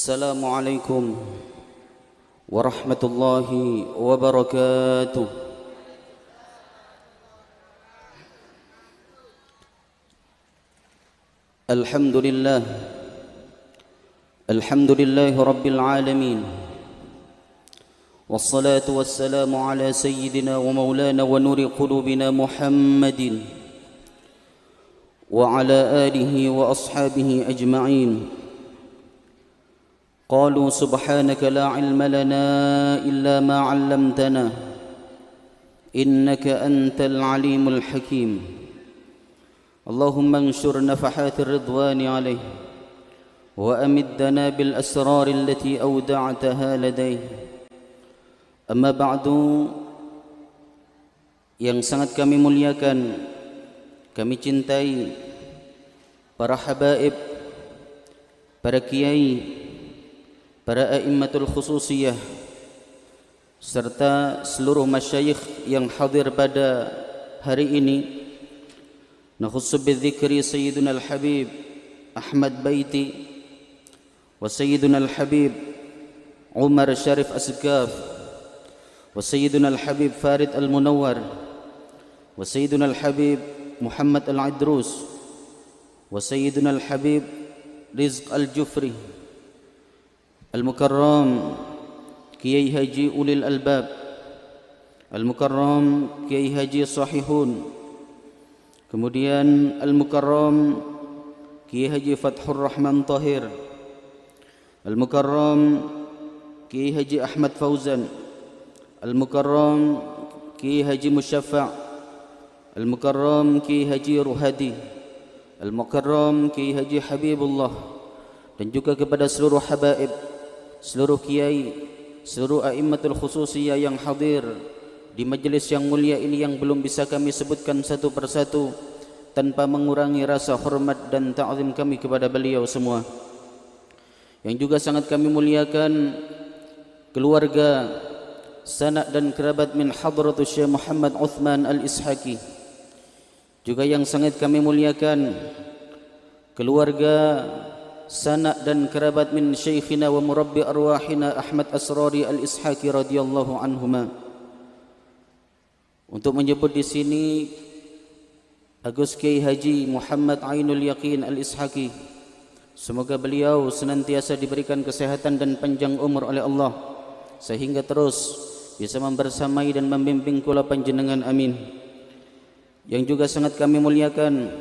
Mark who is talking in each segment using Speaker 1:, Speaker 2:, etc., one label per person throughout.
Speaker 1: Assalamualaikum warahmatullahi wabarakatuh. Alhamdulillah rabbil alamin. Wassalatu wassalamu ala sayyidina wa maulana wa nuri qulubina Muhammadin wa ala alihi wa ashabihi ajma'in. قالوا سبحانك لا علم لنا إلا ما علمتنا إنك أنت العليم الحكيم. اللهم انشر نفحات الرضوان عليه وأمدنا بالأسرار التي أودعتها لديه. أما بعد, yang sangat kami muliakan, kami cintai para habaib, para kiai, para a'immatul khususiyah, serta seluruh masyayikh yang hadir pada hari ini. Nakhussu bidzikri Sayyiduna al-Habib Ahmad Baiti wa Sayyiduna al-Habib Umar Syarif Asgaf wa Sayyiduna al-Habib Farid al-Munawwar wa Sayyiduna al-Habib Muhammad al-Idrus wa Sayyiduna al-Habib Rizq al-Jufri Al-Mukarram Kiai Haji Ulil Albab, Al-Mukarram Kiai Haji Sahihun, kemudian Al-Mukarram Kiai Haji Fathur Rahman Tahir, Al-Mukarram Kiai Haji Ahmad Fauzan, Al-Mukarram Kiai Haji Musyaffa', Al-Mukarram Kiai Haji Ruhadi, Al-Mukarram Kiai Haji Habibullah, dan juga kepada seluruh habaib, seluruh kiai, seluruh a'immatul khususiyah yang hadir di majelis yang mulia ini, yang belum bisa kami sebutkan satu persatu tanpa mengurangi rasa hormat dan ta'zim kami kepada beliau semua. Yang juga sangat kami muliakan keluarga, sanak dan kerabat min hadratus Syekh Muhammad Uthman Al-Ishaqi. Juga yang sangat kami muliakan keluarga, sanak dan kerabat min syekhina wa murabbi arwahina Ahmad Asrari Al-Ishaqi radhiyallahu anhuma. Untuk menyebut di sini Agus Kiai Haji Muhammad Ainul Yaqin Al-Ishaqi, semoga beliau senantiasa diberikan kesehatan dan panjang umur oleh Allah sehingga terus bisa membersamai dan membimbing kula panjenengan, amin. Yang juga sangat kami muliakan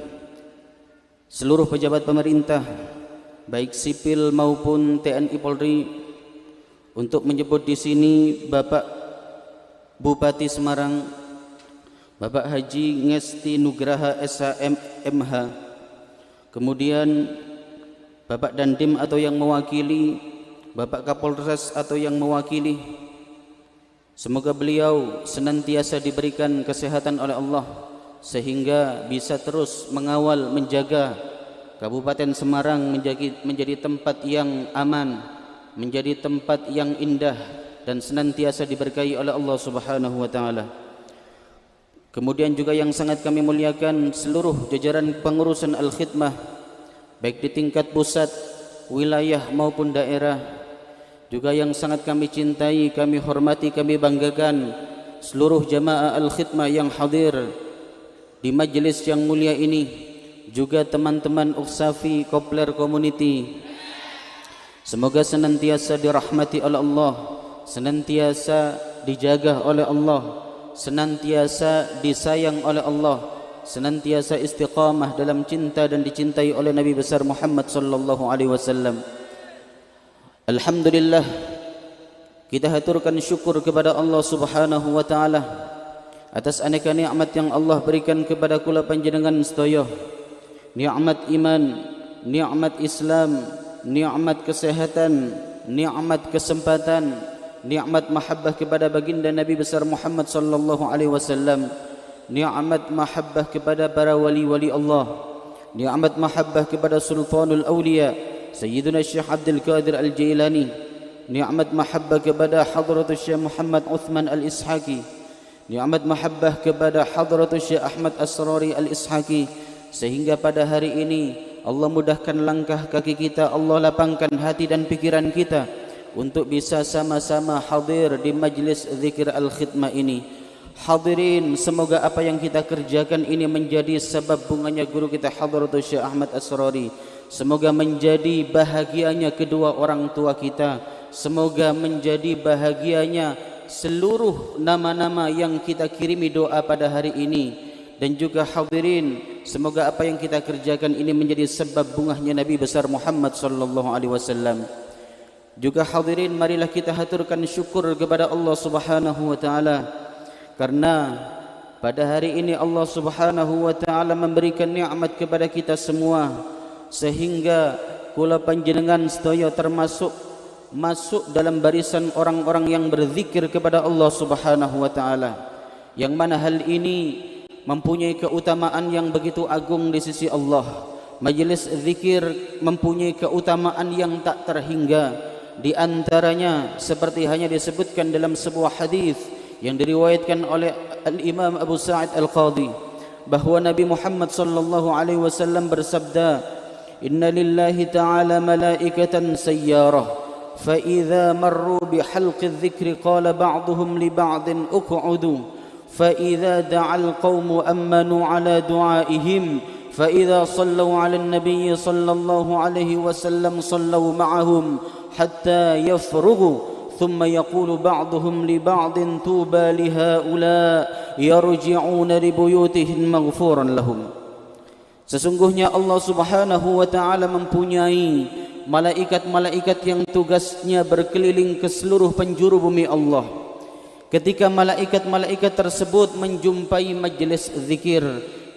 Speaker 1: seluruh pejabat pemerintah, baik sipil maupun TNI Polri. Untuk menyebut di sini Bapak Bupati Semarang, Bapak Haji Ngesti Nugraha SHM MH, kemudian Bapak Dandim atau yang mewakili, Bapak Kapolres atau yang mewakili. Semoga beliau senantiasa diberikan kesehatan oleh Allah sehingga bisa terus mengawal, menjaga Kabupaten Semarang menjadi tempat yang aman, menjadi tempat yang indah dan senantiasa diberkahi oleh Allah Subhanahu wa taala. Kemudian juga yang sangat kami muliakan seluruh jajaran pengurusan Al-Khidmah, baik di tingkat pusat, wilayah maupun daerah. Juga yang sangat kami cintai, kami hormati, kami banggakan seluruh jamaah Al-Khidmah yang hadir di majelis yang mulia ini. Juga teman-teman Uksafi Kopler Community, semoga senantiasa dirahmati oleh Allah, senantiasa dijaga oleh Allah, senantiasa disayang oleh Allah, senantiasa istiqamah dalam cinta dan dicintai oleh Nabi besar Muhammad sallallahu alaihi wasallam. Alhamdulillah, kita haturkan syukur kepada Allah Subhanahu wa taala atas aneka nikmat yang Allah berikan kepada kula panjenengan sedaya. Nikmat iman, nikmat Islam, nikmat kesehatan, nikmat kesempatan, nikmat mahabbah kepada baginda Nabi besar Muhammad sallallahu alaihi wasallam, nikmat mahabbah kepada para wali-wali Allah, nikmat mahabbah kepada Sultanul Awliya Sayyiduna Syekh Abdul Qadir Al-Jailani, nikmat mahabbah kepada Hadratus Syekh Muhammad Uthman Al-Ishaqi, nikmat mahabbah kepada Hadratus Syekh Ahmad Asrari Al-Ishaqi, sehingga pada hari ini Allah mudahkan langkah kaki kita, Allah lapangkan hati dan pikiran kita untuk bisa sama-sama hadir di majlis zikir al-khidmah ini. Hadirin, semoga apa yang kita kerjakan ini menjadi sebab bunganya guru kita Hadratus Syekh Ahmad Asrari. Semoga menjadi bahagianya kedua orang tua kita. Semoga menjadi bahagianya seluruh nama-nama yang kita kirimi doa pada hari ini. Dan juga hadirin, semoga apa yang kita kerjakan ini menjadi sebab bungahnya Nabi besar Muhammad sallallahu alaihi wasallam. Juga hadirin, marilah kita haturkan syukur kepada Allah Subhanahu wa taala, karena pada hari ini Allah Subhanahu wa taala memberikan nikmat kepada kita semua, sehingga kula panjenengan sedaya masuk dalam barisan orang-orang yang berzikir kepada Allah Subhanahu wa taala, yang mana hal ini mempunyai keutamaan yang begitu agung di sisi Allah. Majlis zikir mempunyai keutamaan yang tak terhingga. Di antaranya seperti hanya disebutkan dalam sebuah hadis yang diriwayatkan oleh Al-Imam Abu Sa'id Al-Qadhi, bahwa Nabi Muhammad sallallahu alaihi wasallam bersabda, "Inna lillahi ta'ala malaikatan sayyarah, fa idza marru bi halqi adh-dhikri qala ba'dhum li ba'din uq'udu, fa idza da'a al-qawmu amanu 'ala du'aihim, fa idza sallu 'ala an-nabiy sallallahu alaihi wasallam sallu ma'ahum hatta yafrughu." ثم يقول بعضهم لبعض توبى لهؤلاء يرجعون لبيوتهم مغفورا لهم. Sesungguhnya Allah Subhanahu wa taala mempunyai malaikat-malaikat yang tugasnya berkeliling ke seluruh penjuru bumi Allah. Ketika malaikat-malaikat tersebut menjumpai majlis zikir,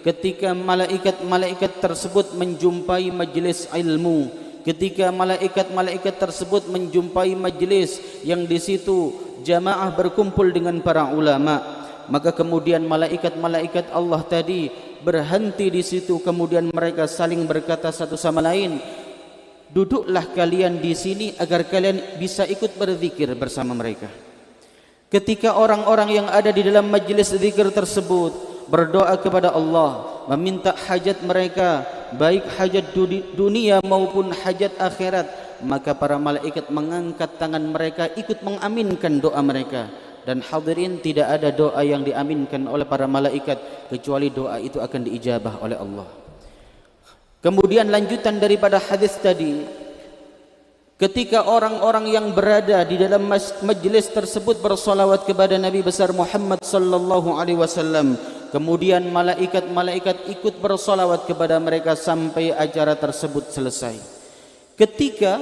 Speaker 1: ketika malaikat-malaikat tersebut menjumpai majlis ilmu, ketika malaikat-malaikat tersebut menjumpai majlis yang di situ jamaah berkumpul dengan para ulama, maka kemudian malaikat-malaikat Allah tadi berhenti di situ, kemudian mereka saling berkata satu sama lain, "Duduklah kalian di sini agar kalian bisa ikut berzikir bersama mereka." Ketika orang-orang yang ada di dalam majlis zikir tersebut berdoa kepada Allah, meminta hajat mereka, baik hajat dunia maupun hajat akhirat, maka para malaikat mengangkat tangan mereka ikut mengaminkan doa mereka. Dan hadirin, tidak ada doa yang diaminkan oleh para malaikat kecuali doa itu akan diijabah oleh Allah. Kemudian lanjutan daripada hadis tadi, ketika orang-orang yang berada di dalam majlis tersebut bersolawat kepada Nabi besar Muhammad sallallahu alaihi wasallam, kemudian malaikat-malaikat ikut bersolawat kepada mereka sampai acara tersebut selesai. Ketika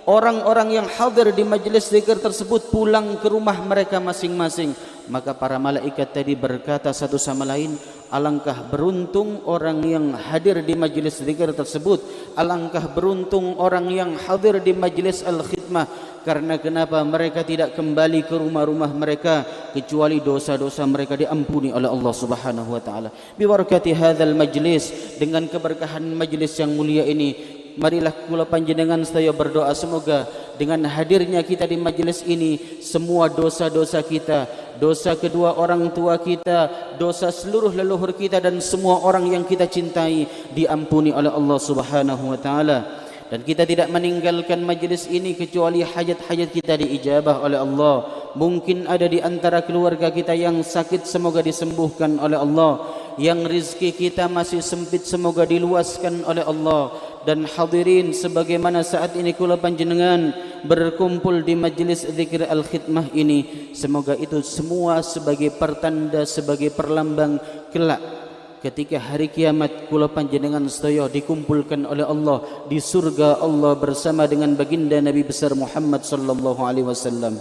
Speaker 1: orang-orang yang hadir di majlis zikir tersebut pulang ke rumah mereka masing-masing, maka para malaikat tadi berkata satu sama lain, "Alangkah beruntung orang yang hadir di majlis zikir tersebut, alangkah beruntung orang yang hadir di majlis al-khidmah, karena kenapa mereka tidak kembali ke rumah-rumah mereka kecuali dosa-dosa mereka diampuni oleh Allah Subhanahu wa taala." Bibarakati hadzal majlis, dengan keberkahan majlis yang mulia ini, marilah kula panjenengan sedaya berdoa semoga dengan hadirnya kita di majlis ini, semua dosa-dosa kita, dosa kedua orang tua kita, dosa seluruh leluhur kita dan semua orang yang kita cintai diampuni oleh Allah Subhanahu wa taala. Dan kita tidak meninggalkan majlis ini kecuali hajat-hajat kita diijabah oleh Allah. Mungkin ada di antara keluarga kita yang sakit, semoga disembuhkan oleh Allah. Yang rizki kita masih sempit, semoga diluaskan oleh Allah. Dan hadirin, sebagaimana saat ini kula panjenengan berkumpul di majlis zikir al-khidmah ini, semoga itu semua sebagai pertanda, sebagai perlambang kelak ketika hari kiamat kula panjenengan sedaya dikumpulkan oleh Allah di surga Allah bersama dengan baginda Nabi besar Muhammad sallallahu alaihi wasallam.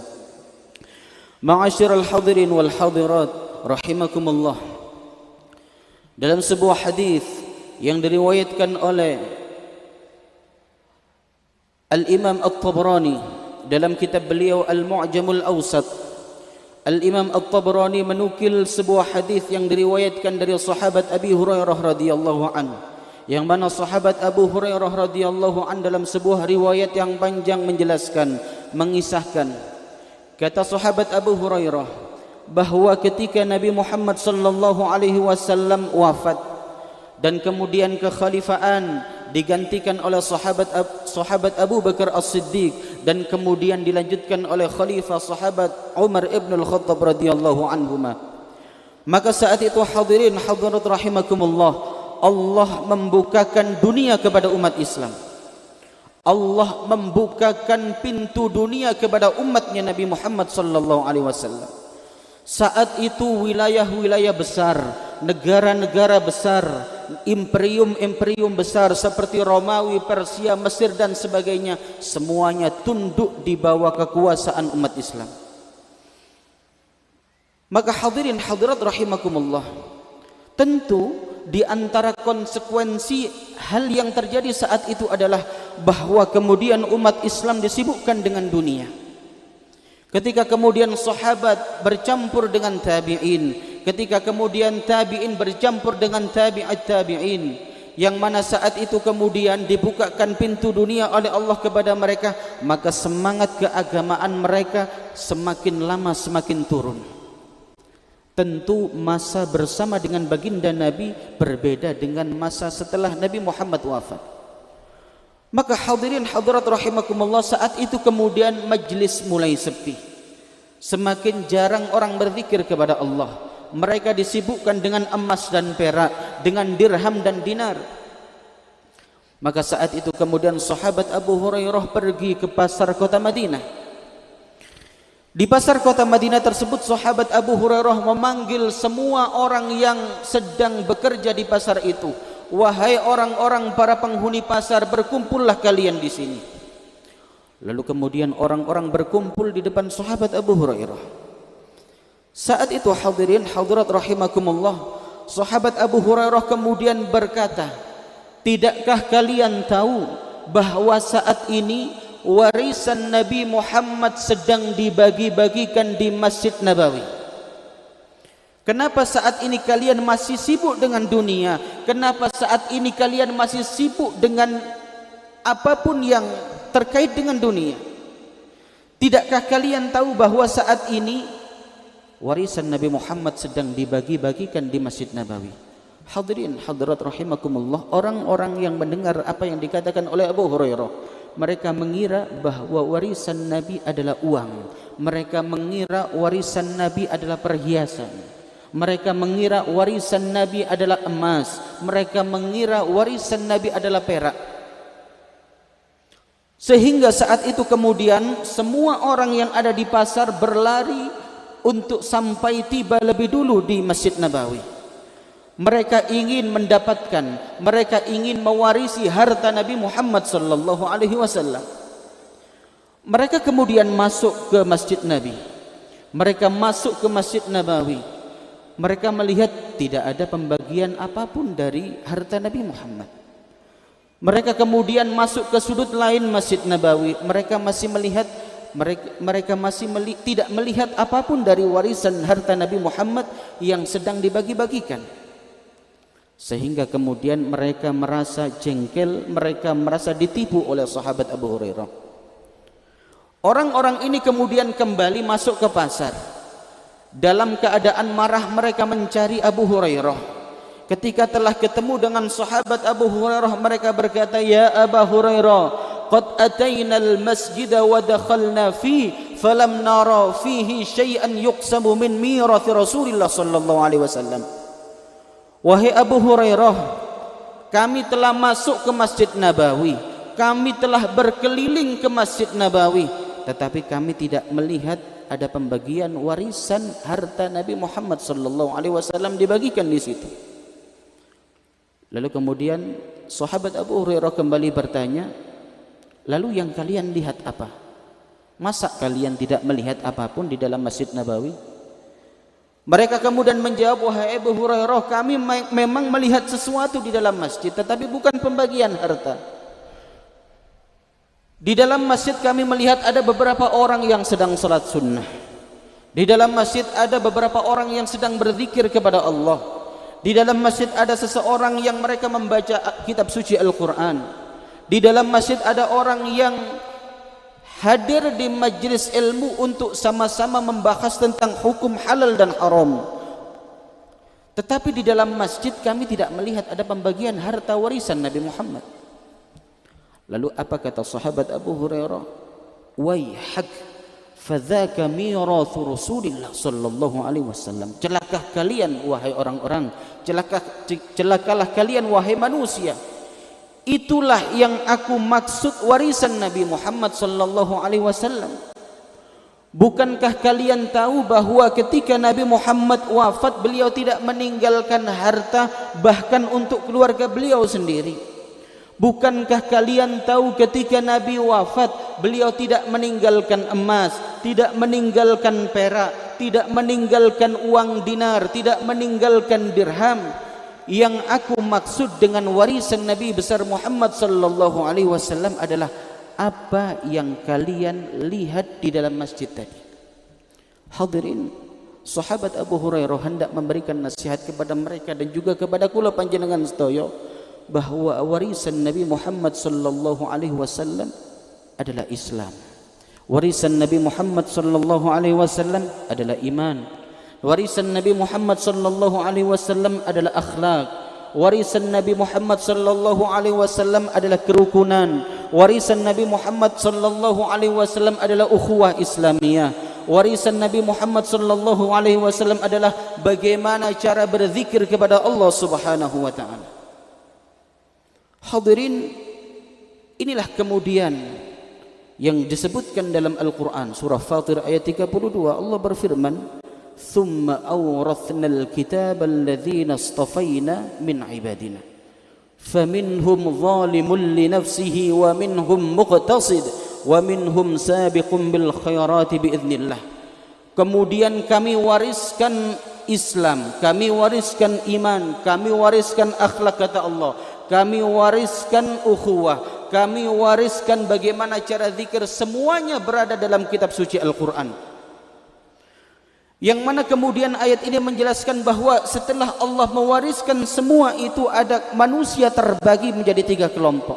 Speaker 1: Ma'asyiral hadirin wal hadirat rahimakumullah. Dalam sebuah hadis yang diriwayatkan oleh Al-Imam At-Tabrani dalam kitab beliau Al-Mu'jamul Awsat, Al-Imam At-Tabrani menukil sebuah hadis yang diriwayatkan dari sahabat Abi Hurairah radhiyallahu an, yang mana sahabat Abu Hurairah radhiyallahu an dalam sebuah riwayat yang panjang menjelaskan, mengisahkan, kata sahabat Abu Hurairah bahwa ketika Nabi Muhammad sallallahu alaihi wasallam wafat dan kemudian kekhalifaan digantikan oleh sahabat Abu Bakar As-Siddiq, dan kemudian dilanjutkan oleh khalifah sahabat Umar ibn al-Khattab radhiyallahu anhuma. Maka saat itu hadirin hadirat rahimakumullah, Allah membukakan dunia kepada umat Islam. Allah membukakan pintu dunia kepada umatnya Nabi Muhammad sallallahu alaihi wasallam. Saat itu wilayah-wilayah besar, negara-negara besar, imperium-imperium besar seperti Romawi, Persia, Mesir dan sebagainya, semuanya tunduk di bawah kekuasaan umat Islam. Maka hadirin hadirat rahimakumullah, tentu di antara konsekuensi hal yang terjadi saat itu adalah bahwa kemudian umat Islam disibukkan dengan dunia. Ketika kemudian sahabat bercampur dengan tabi'in, ketika kemudian tabi'in bercampur dengan tabi'at tabi'in, yang mana saat itu kemudian dibukakan pintu dunia oleh Allah kepada mereka, maka semangat keagamaan mereka semakin lama semakin turun. Tentu masa bersama dengan baginda Nabi berbeda dengan masa setelah Nabi Muhammad wafat. Maka hadirin hadirat rahimakumullah, saat itu kemudian majlis mulai sepi. Semakin jarang orang berzikir kepada Allah. Mereka disibukkan dengan emas dan perak, dengan dirham dan dinar. Maka saat itu kemudian sahabat Abu Hurairah pergi ke pasar kota Madinah. Di pasar kota Madinah tersebut, sahabat Abu Hurairah memanggil semua orang yang sedang bekerja di pasar itu. Wahai orang-orang para penghuni pasar, berkumpullah kalian di sini. Lalu kemudian orang-orang berkumpul di depan sahabat Abu Hurairah. Saat itu hadirin hadirat rahimakumullah, sahabat Abu Hurairah kemudian berkata, tidakkah kalian tahu bahwa saat ini warisan Nabi Muhammad sedang dibagi-bagikan di Masjid Nabawi? Kenapa saat ini kalian masih sibuk dengan dunia? Kenapa saat ini kalian masih sibuk dengan apapun yang terkait dengan dunia? Tidakkah kalian tahu bahwa saat ini warisan Nabi Muhammad sedang dibagi-bagikan di Masjid Nabawi? Hadirin hadirat rahimakumullah, orang-orang yang mendengar apa yang dikatakan oleh Abu Hurairah, mereka mengira bahwa warisan Nabi adalah uang. Mereka mengira warisan Nabi adalah perhiasan. Mereka mengira warisan Nabi adalah emas. Mereka mengira warisan Nabi adalah perak. Sehingga saat itu kemudian semua orang yang ada di pasar berlari untuk sampai tiba lebih dulu di Masjid Nabawi. Mereka ingin mendapatkan, mereka ingin mewarisi harta Nabi Muhammad sallallahu alaihi wasallam. Mereka kemudian masuk ke Masjid Nabi. Mereka masuk ke Masjid Nabawi. Mereka melihat tidak ada pembagian apapun dari harta Nabi Muhammad. Mereka kemudian masuk ke sudut lain Masjid Nabawi. Mereka masih melihat, tidak melihat apapun dari warisan harta Nabi Muhammad yang sedang dibagi-bagikan. Sehingga kemudian mereka merasa jengkel, mereka merasa ditipu oleh sahabat Abu Hurairah. Orang-orang ini kemudian kembali masuk ke pasar. Dalam keadaan marah mereka mencari Abu Hurairah. Ketika telah ketemu dengan sahabat Abu Hurairah, mereka berkata, "Ya Abu Hurairah, qad atayna al-masjid wa dakhalna fi falam nara fihi syai'an yuqsamu min mirathi Rasulillah sallallahu alaihi wasallam." Wahai Abu Hurairah, kami telah masuk ke Masjid Nabawi, kami telah berkeliling ke Masjid Nabawi, tetapi kami tidak melihat ada pembagian warisan harta Nabi Muhammad sallallahu alaihi wasallam dibagikan di situ. Lalu kemudian sahabat Abu Hurairah kembali bertanya, lalu yang kalian lihat apa? Masa kalian tidak melihat apapun di dalam Masjid Nabawi? Mereka kemudian menjawab, wahai Abu Hurairah, kami memang melihat sesuatu di dalam masjid, tetapi bukan pembagian harta. Di dalam masjid kami melihat ada beberapa orang yang sedang salat sunnah. Di dalam masjid ada beberapa orang yang sedang berzikir kepada Allah. Di dalam masjid ada seseorang yang mereka membaca kitab suci Al-Quran. Di dalam masjid ada orang yang hadir di majlis ilmu untuk sama-sama membahas tentang hukum halal dan haram. Tetapi di dalam masjid kami tidak melihat ada pembagian harta warisan Nabi Muhammad. Lalu apa kata sahabat Abu Hurairah? Waihak, fadzaka mirathu Rasulillah sallallahu alaihi wasallam. Celakalah kalian wahai orang-orang, celakalah kalian wahai manusia. Itulah yang aku maksud warisan Nabi Muhammad sallallahu alaihi wasallam. Bukankah kalian tahu bahwa ketika Nabi Muhammad wafat, beliau tidak meninggalkan harta bahkan untuk keluarga beliau sendiri? Bukankah kalian tahu ketika Nabi wafat, beliau tidak meninggalkan emas, tidak meninggalkan perak, tidak meninggalkan uang dinar, tidak meninggalkan dirham? Yang aku maksud dengan warisan Nabi besar Muhammad sallallahu alaihi wasallam adalah apa yang kalian lihat di dalam masjid tadi. Hadirin, sahabat Abu Hurairah hendak memberikan nasihat kepada mereka dan juga kepada kula panjenengan sedaya bahwa warisan Nabi Muhammad sallallahu alaihi wasallam adalah Islam. Warisan Nabi Muhammad sallallahu alaihi wasallam adalah iman. Warisan Nabi Muhammad sallallahu alaihi wasallam adalah akhlak. Warisan Nabi Muhammad sallallahu alaihi wasallam adalah kerukunan. Warisan Nabi Muhammad sallallahu alaihi wasallam adalah ukhuwah Islamiyah. Warisan Nabi Muhammad sallallahu alaihi wasallam adalah bagaimana cara berzikir kepada Allah Subhanahu wa taala. Hadirin, inilah kemudian yang disebutkan dalam Al-Qur'an surah Fatir ayat 32. Allah berfirman, ثم أورثنا الكتاب الذين اصطفينا من عبادنا فمنهم ظالم لنفسه ومنهم مقتصد ومنهم سابق بالخيرات بإذن الله. Kemudian kami wariskan Islam, kami wariskan iman, kami wariskan akhlak kata Allah, kami wariskan ukhuwah, kami wariskan bagaimana cara zikir, semuanya berada dalam kitab suci Al-Quran. Yang mana kemudian ayat ini menjelaskan bahwa setelah Allah mewariskan semua itu, ada manusia terbagi menjadi 3 kelompok.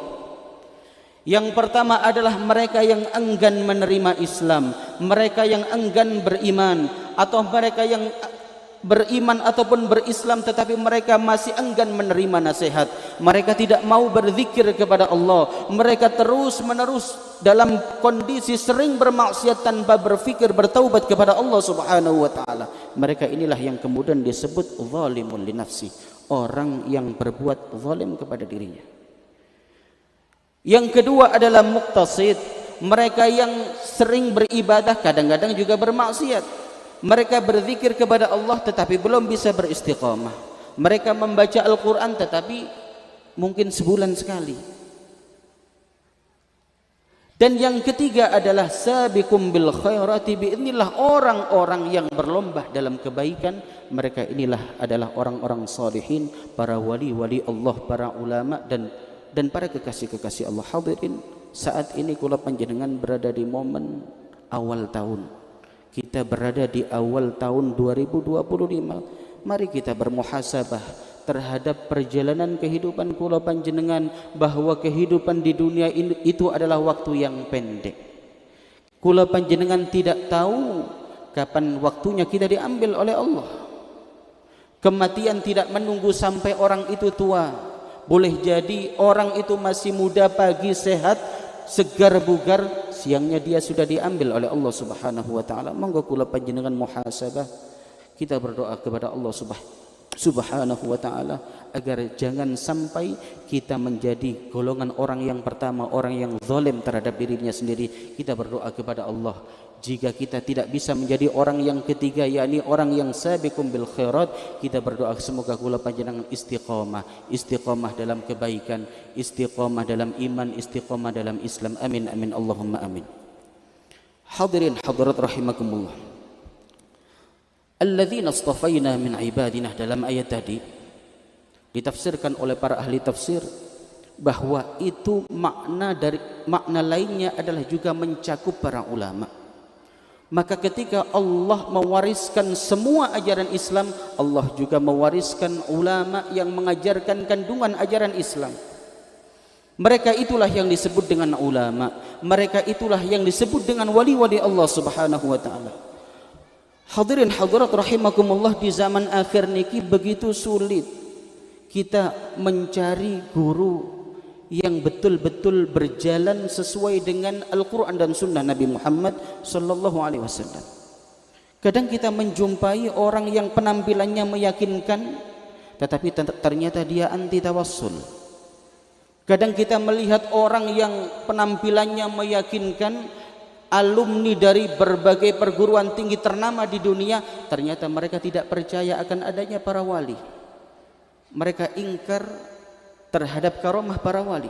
Speaker 1: Yang pertama adalah mereka yang enggan menerima Islam, mereka yang enggan beriman, atau mereka yang beriman ataupun berislam tetapi mereka masih enggan menerima nasihat. Mereka tidak mau berzikir kepada Allah, mereka terus menerus dalam kondisi sering bermaksiat tanpa berfikir bertaubat kepada Allah Subhanahu wa taala. Mereka inilah yang kemudian disebut zalimun li nafsi, orang yang berbuat zalim kepada dirinya. Yang kedua adalah muqtasid, mereka yang sering beribadah kadang-kadang juga bermaksiat. Mereka berzikir kepada Allah tetapi belum bisa beristiqamah. Mereka membaca Al-Quran tetapi mungkin sebulan sekali. Dan yang ketiga adalah sabiqum bil khairati biidznillah, orang-orang yang berlomba dalam kebaikan. Mereka inilah adalah orang-orang salihin, para wali-wali Allah, para ulama dan para kekasih-kekasih Allah. Hadirin, saat ini kula panjenengan berada di momen awal tahun. Kita berada di awal tahun 2025. Mari kita bermuhasabah terhadap perjalanan kehidupan kula panjenengan, bahwa kehidupan di dunia ini itu adalah waktu yang pendek. Kula panjenengan tidak tahu kapan waktunya kita diambil oleh Allah. Kematian tidak menunggu sampai orang itu tua. Boleh jadi orang itu masih muda, pagi sehat, segar bugar, siangnya dia sudah diambil oleh Allah Subhanahu wa taala. Monggo kula panjenengan muhasabah, kita berdoa kepada Allah Subhanahu wa taala agar jangan sampai kita menjadi golongan orang yang pertama, orang yang zalim terhadap dirinya sendiri. Kita berdoa kepada Allah, jika kita tidak bisa menjadi orang yang ketiga, yakni orang yang sabiqum bil khairat, kita berdoa semoga kula panjenengan istiqamah dalam kebaikan, istiqamah dalam iman, istiqamah dalam Islam. Amin amin Allahumma amin. Hadirin hadirat rahimakumullah, alladzina istafaina min ibadina, dalam ayat tadi ditafsirkan oleh para ahli tafsir bahwa itu makna lainnya adalah juga mencakup para ulama. Maka ketika Allah mewariskan semua ajaran Islam, Allah juga mewariskan ulama yang mengajarkan kandungan ajaran Islam. Mereka itulah yang disebut dengan ulama, mereka itulah yang disebut dengan wali-wali Allah Subhanahu wa taala. Hadirin hadirat rahimakumullah, di zaman akhir niki begitu sulit kita mencari guru yang betul-betul berjalan sesuai dengan Al-Quran dan Sunnah Nabi Muhammad sallallahu alaihi wasallam. Kadang kita menjumpai orang yang penampilannya meyakinkan, tetapi ternyata dia anti tawassul. Kadang kita melihat orang yang penampilannya meyakinkan, alumni dari berbagai perguruan tinggi ternama di dunia, ternyata mereka tidak percaya akan adanya para wali. Mereka ingkar terhadap karomah para wali.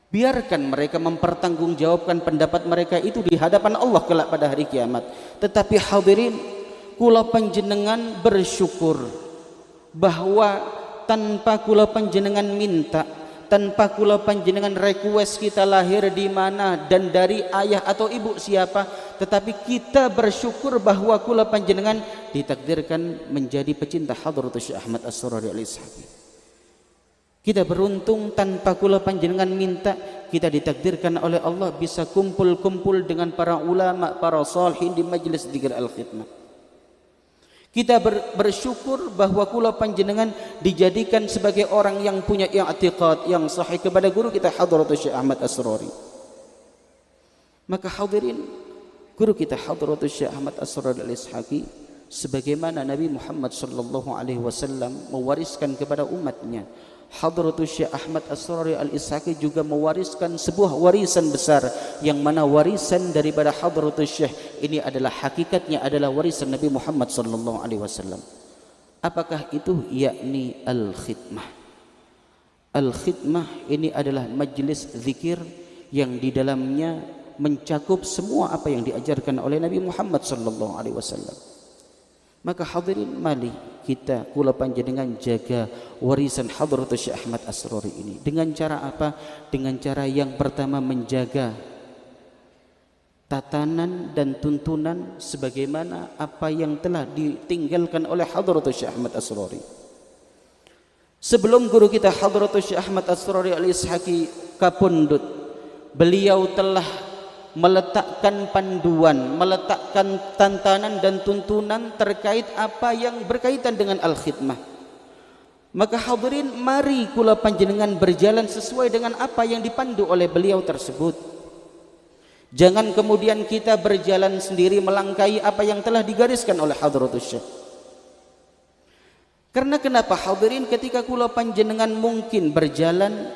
Speaker 1: Biarkan mereka mempertanggungjawabkan pendapat mereka itu di hadapan Allah kelak pada hari kiamat. Tetapi hadirin, kula panjenengan bersyukur bahwa tanpa kula panjenengan minta, tanpa kula panjenengan request kita lahir di mana dan dari ayah atau ibu siapa, tetapi kita bersyukur bahwa kula panjenengan ditakdirkan menjadi pecinta Hadratus Syekh Ahmad As-Surari Al-Ishaqi. Kita beruntung tanpa kula panjenengan minta, kita ditakdirkan oleh Allah bisa kumpul-kumpul dengan para ulama, para salihin di majelis dzikir al-khidmah. Kita bersyukur bahwa kula panjenengan dijadikan sebagai orang yang punya i'tiqad yang sahih kepada guru kita Hadratus Syekh Ahmad As-Surari. Maka hadirin, guru kita Hadratus Syekh Ahmad As-Surari Al-Ishaqi, sebagaimana Nabi Muhammad sallallahu alaihi wasallam mewariskan kepada umatnya, Hadratus Syekh Ahmad As-Surari Al-Ishaqi juga mewariskan sebuah warisan besar, yang mana warisan daripada Hadratus Syekh ini adalah hakikatnya adalah warisan Nabi Muhammad sallallahu alaihi wasallam. Apakah itu? Yakni al-khidmah. Al-khidmah ini adalah majlis zikir yang di dalamnya mencakup semua apa yang diajarkan oleh Nabi Muhammad sallallahu alaihi wasallam. Maka hadirin, mari kita kula panjenengan jaga warisan Hadratus Syekh Ahmad As-Surari ini. Dengan cara apa? Dengan cara yang pertama menjaga tatanan dan tuntunan sebagaimana apa yang telah ditinggalkan oleh Hadratus Syekh Ahmad As-Surari. Sebelum guru kita Hadratus Syekh Ahmad As-Surari Al-Ishaqi kapundhut, beliau telah meletakkan panduan, meletakkan tantangan dan tuntunan terkait apa yang berkaitan dengan al-khidmah. Maka hadirin, mari kula panjenengan berjalan sesuai dengan apa yang dipandu oleh beliau tersebut. Jangan kemudian kita berjalan sendiri melangkahi apa yang telah digariskan oleh Hadratus Syekh. Karena kenapa hadirin, ketika kula panjenengan mungkin berjalan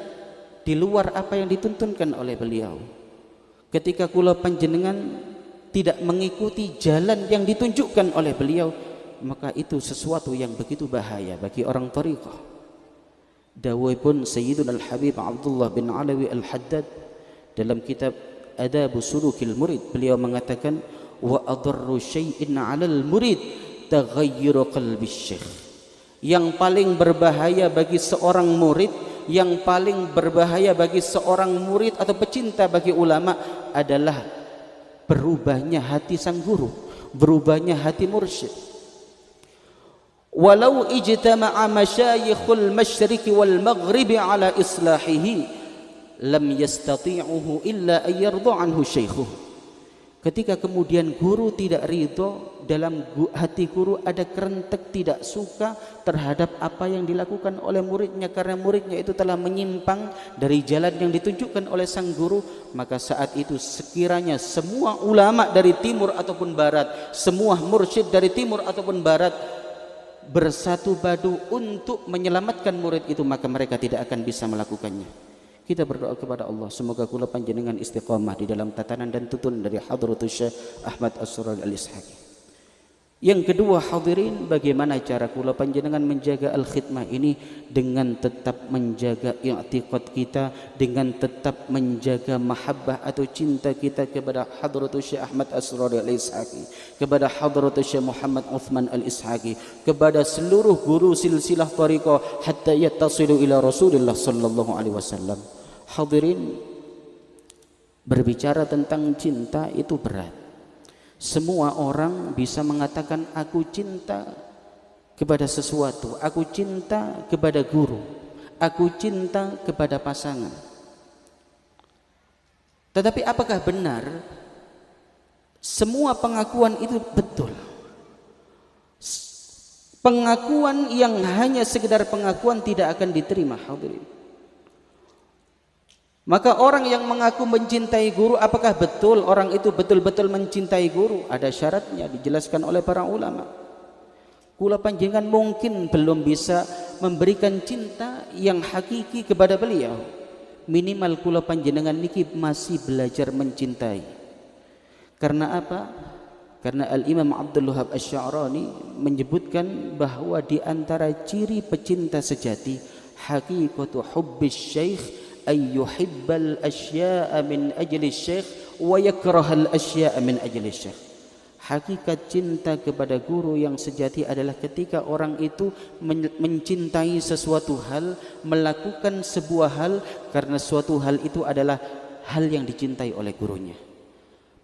Speaker 1: di luar apa yang dituntunkan oleh beliau, ketika kula panjenengan tidak mengikuti jalan yang ditunjukkan oleh beliau, maka itu sesuatu yang begitu bahaya bagi orang thariqah. Dawuhipun Sayyiduna Al-Habib Abdullah bin Alawi Al-Haddad dalam kitab Adabus Sulukil Murid, beliau mengatakan, wa adarru syai'in 'alal murid taghayyur qalbi syekh. Yang paling berbahaya bagi seorang murid, yang paling berbahaya bagi seorang murid atau pecinta bagi ulama adalah berubahnya hati sang guru, berubahnya hati mursyid. Walau ijtama'a masyayikhul masyriqi wal maghribi ala islahihi lam yastati'uhu illa an yarda anhu syaikhuh. Ketika kemudian guru tidak ridho, dalam hati guru ada kerentek tidak suka terhadap apa yang dilakukan oleh muridnya, karena muridnya itu telah menyimpang dari jalan yang ditunjukkan oleh sang guru, maka saat itu sekiranya semua ulama dari timur ataupun barat, semua mursyid dari timur ataupun barat bersatu padu untuk menyelamatkan murid itu, maka mereka tidak akan bisa melakukannya. Kita berdoa kepada Allah, semoga kula panjenengan istiqamah di dalam tatanan dan tuntunan dari Hadratus Syekh Ahmad As-Surari Al-Ishaqi. Yang kedua hadirin, bagaimana cara kula panjenengan menjaga al-khidmah ini? Dengan tetap menjaga i'tiqad kita, dengan tetap menjaga mahabbah atau cinta kita kepada Hadratus Syekh Ahmad As-Surari Al-Ishaqi, kepada Hadratus Syekh Muhammad Uthman Al-Ishaqi, kepada seluruh guru silsilah thariqah hatta yattasilu ila Rasulullah sallallahu alaihi wasallam. Hadirin, berbicara tentang cinta itu berat. Semua orang bisa mengatakan aku cinta kepada sesuatu, aku cinta kepada guru, aku cinta kepada pasangan. Tetapi apakah benar semua pengakuan itu betul? Pengakuan yang hanya sekedar pengakuan tidak akan diterima hadirin. Maka orang yang mengaku mencintai guru, apakah betul orang itu betul-betul mencintai guru? Ada syaratnya dijelaskan oleh para ulama. Kula panjenengan mungkin belum bisa memberikan cinta yang hakiki kepada beliau. Minimal kula panjenengan niki masih belajar mencintai. Karena apa? Karena Al-Imam Abdul Wahab Asy-Sya'rani menyebutkan bahwa di antara ciri pecinta sejati, haqiqatu hubbis syekh ay yuhibbal asya'a min ajli syekh wa yakrahal asya'a min ajli syekh. Hakikat cinta kepada guru yang sejati adalah ketika orang itu mencintai sesuatu hal, melakukan sebuah hal karena suatu hal itu adalah hal yang dicintai oleh gurunya.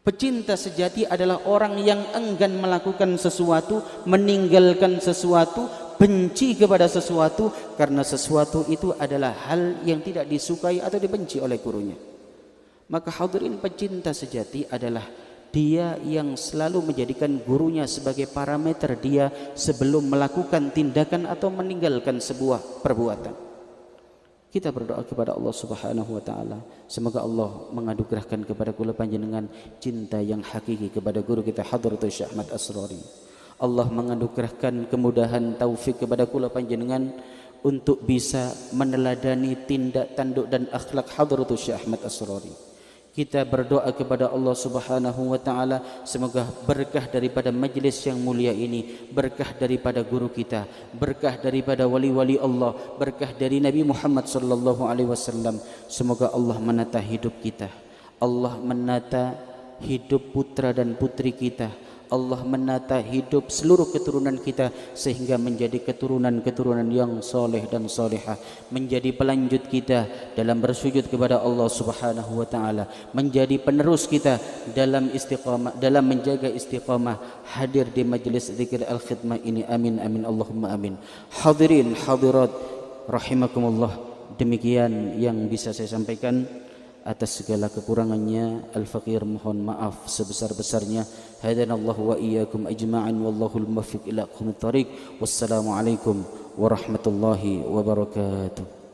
Speaker 1: Pecinta sejati adalah orang yang enggan melakukan sesuatu, meninggalkan sesuatu, benci kepada sesuatu karena sesuatu itu adalah hal yang tidak disukai atau dibenci oleh gurunya. Maka hadirin, pecinta sejati adalah dia yang selalu menjadikan gurunya sebagai parameter dia sebelum melakukan tindakan atau meninggalkan sebuah perbuatan. Kita berdoa kepada Allah Subhanahu wa taala, semoga Allah menganugerahkan kepada kula panjenengan cinta yang hakiki kepada guru kita Hadratus Syekh Ahmad Asrori. Allah menganugerahkan kemudahan taufik kepada kula panjenengan untuk bisa meneladani tindak tanduk dan akhlak Hadratus Syekh Ahmad Asrori. Kita berdoa kepada Allah Subhanahu wa taala, semoga berkah daripada majlis yang mulia ini, berkah daripada guru kita, berkah daripada wali-wali Allah, berkah dari Nabi Muhammad sallallahu alaihi wasallam. Semoga Allah menata hidup kita, Allah menata hidup putra dan putri kita, Allah menata hidup seluruh keturunan kita sehingga menjadi keturunan-keturunan yang soleh dan solehah, menjadi pelanjut kita dalam bersujud kepada Allah Subhanahu wa taala, menjadi penerus kita dalam istiqamah, dalam menjaga istiqamah hadir di majlis zikir al-khidmah ini. Amin amin Allahumma amin. Hadirin hadirat rahimakumullah, demikian yang bisa saya sampaikan. Atas segala kekurangannya al-faqir mohon maaf sebesar-besarnya. Hadanallahu wa iyyakum ajma'an wallahul muwaffiq ila aqwamit thariq. Wassalamu alaikum warahmatullahi wabarakatuh.